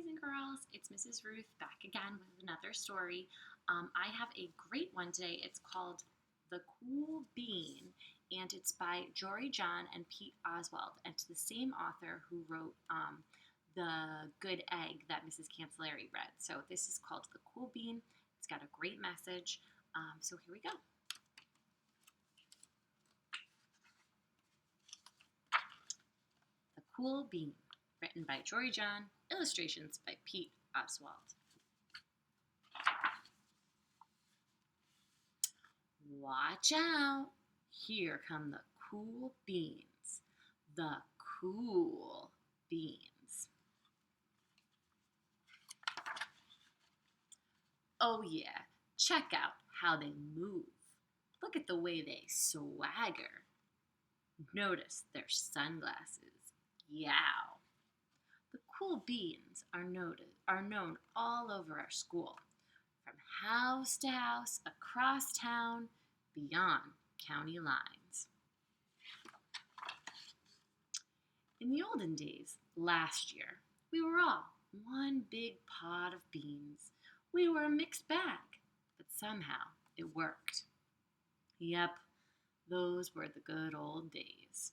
and girls, it's Mrs. Ruth back again with another story. I have a great one today. It's called The Cool Bean, and it's by Jory John and Pete Oswald, and it's the same author who wrote The Good Egg that Mrs. Cancelleri read. So this is called The Cool Bean. It's got a great message. So here we go. The Cool Bean, written by Jory John, illustrations by Pete Oswald. Watch out! Here come the cool beans. The cool beans. Oh yeah, check out how they move. Look at the way they swagger. Notice their sunglasses. Yow! The cool beans are known all over our school, from house to house, across town, beyond county lines. In the olden days, last year, we were all one big pot of beans. We were a mixed bag, but somehow it worked. Yep, those were the good old days.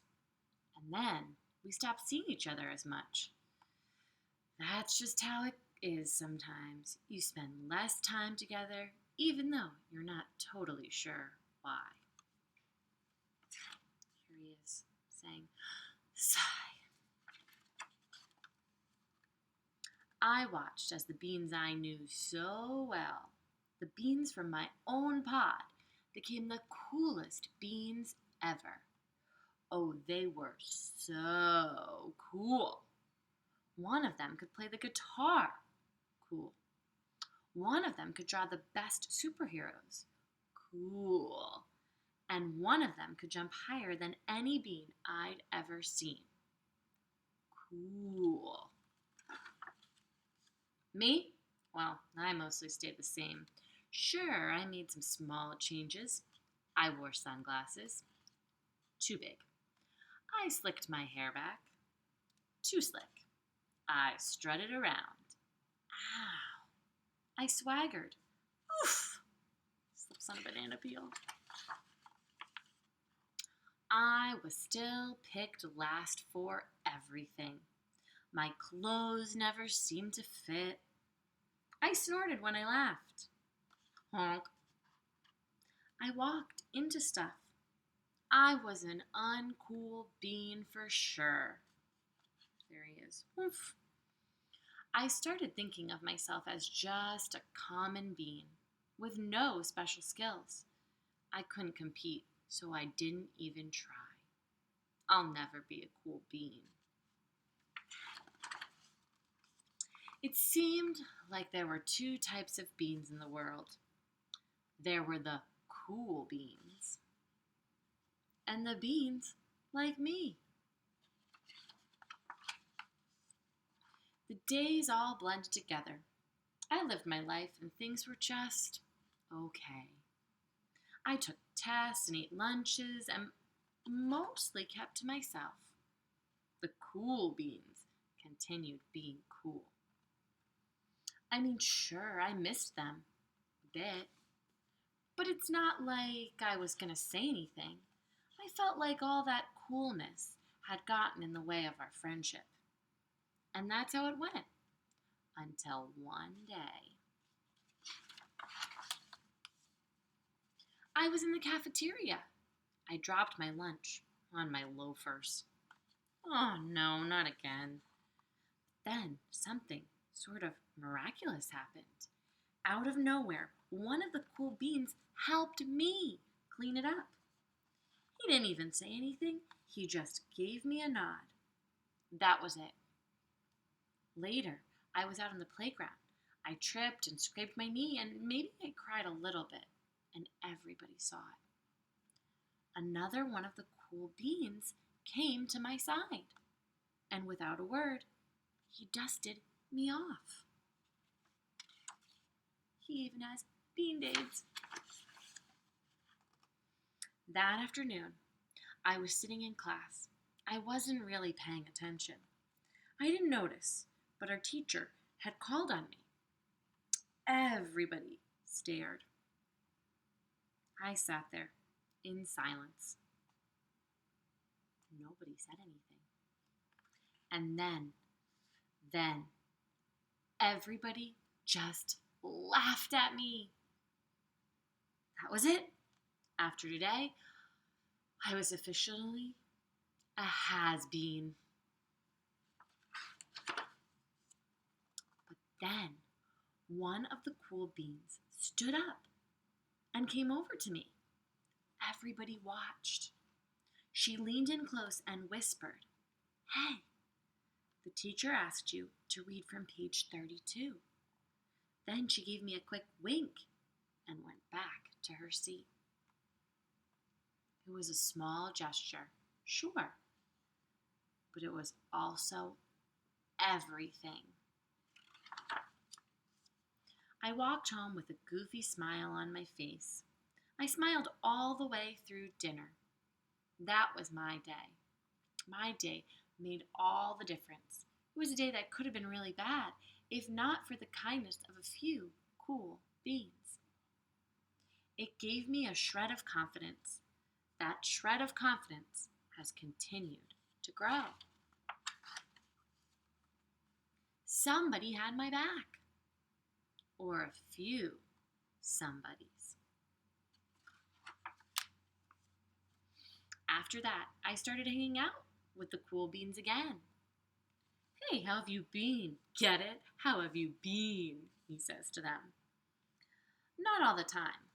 And then we stopped seeing each other as much. That's just how it is sometimes. You spend less time together, even though you're not totally sure why. Here he is saying, sigh. I watched as the beans I knew so well, the beans from my own pod, became the coolest beans ever. Oh, they were so cool. One of them could play the guitar. Cool. One of them could draw the best superheroes. Cool. And one of them could jump higher than any bean I'd ever seen. Cool. Me? Well, I mostly stayed the same. Sure, I made some small changes. I wore sunglasses. Too big. I slicked my hair back. Too slick. I strutted around. Ow. I swaggered. Oof. Slips on a banana peel. I was still picked last for everything. My clothes never seemed to fit. I snorted when I laughed. Honk. I walked into stuff. I was an uncool bean for sure. There he is. Oof. I started thinking of myself as just a common bean with no special skills. I couldn't compete, so I didn't even try. I'll never be a cool bean. It seemed like there were two types of beans in the world. There were the cool beans and the beans like me. The days all blended together. I lived my life and things were just okay. I took tests and ate lunches and mostly kept to myself. The cool beans continued being cool. I mean, sure, I missed them a bit, but it's not like I was going to say anything. I felt like all that coolness had gotten in the way of our friendship. And that's how it went, until one day. I was in the cafeteria. I dropped my lunch on my loafers. Oh no, not again. Then something sort of miraculous happened. Out of nowhere, one of the cool beans helped me clean it up. He didn't even say anything. He just gave me a nod. That was it. Later, I was out on the playground. I tripped and scraped my knee, and maybe I cried a little bit, and everybody saw it. Another one of the cool beans came to my side, and without a word, he dusted me off. He even has bean days. That afternoon, I was sitting in class. I wasn't really paying attention. I didn't notice, but our teacher had called on me. Everybody stared. I sat there in silence. Nobody said anything. And then, everybody just laughed at me. That was it. After today, I was officially a has-been. But then, one of the cool beans stood up and came over to me. Everybody watched. She leaned in close and whispered, "Hey, the teacher asked you to read from page 32. Then she gave me a quick wink and went back to her seat. It was a small gesture, sure, but it was also everything. I walked home with a goofy smile on my face. I smiled all the way through dinner. That was my day. My day made all the difference. It was a day that could have been really bad, if not for the kindness of a few cool beans. It gave me a shred of confidence. That shred of confidence has continued to grow. Somebody had my back. Or a few somebodies. After that, I started hanging out with the cool beans again. "Hey, how have you been? Get it? How have you been?" he says to them. Not all the time,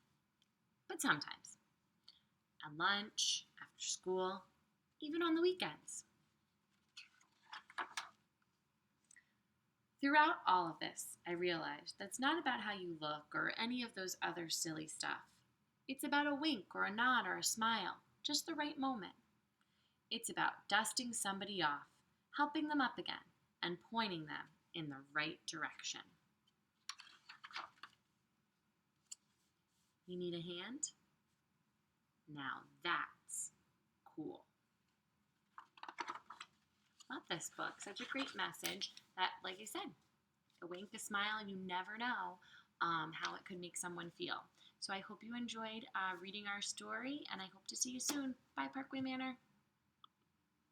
but sometimes. At lunch, after school, even on the weekends. Throughout all of this, I realized that's not about how you look or any of those other silly stuff. It's about a wink or a nod or a smile, just the right moment. It's about dusting somebody off, helping them up again, and pointing them in the right direction. You need a hand? Now that's cool. Love this book. Such a great message that, like I said, a wink, a smile, you never know how it could make someone feel. So I hope you enjoyed reading our story, and I hope to see you soon. Bye, Parkway Manor.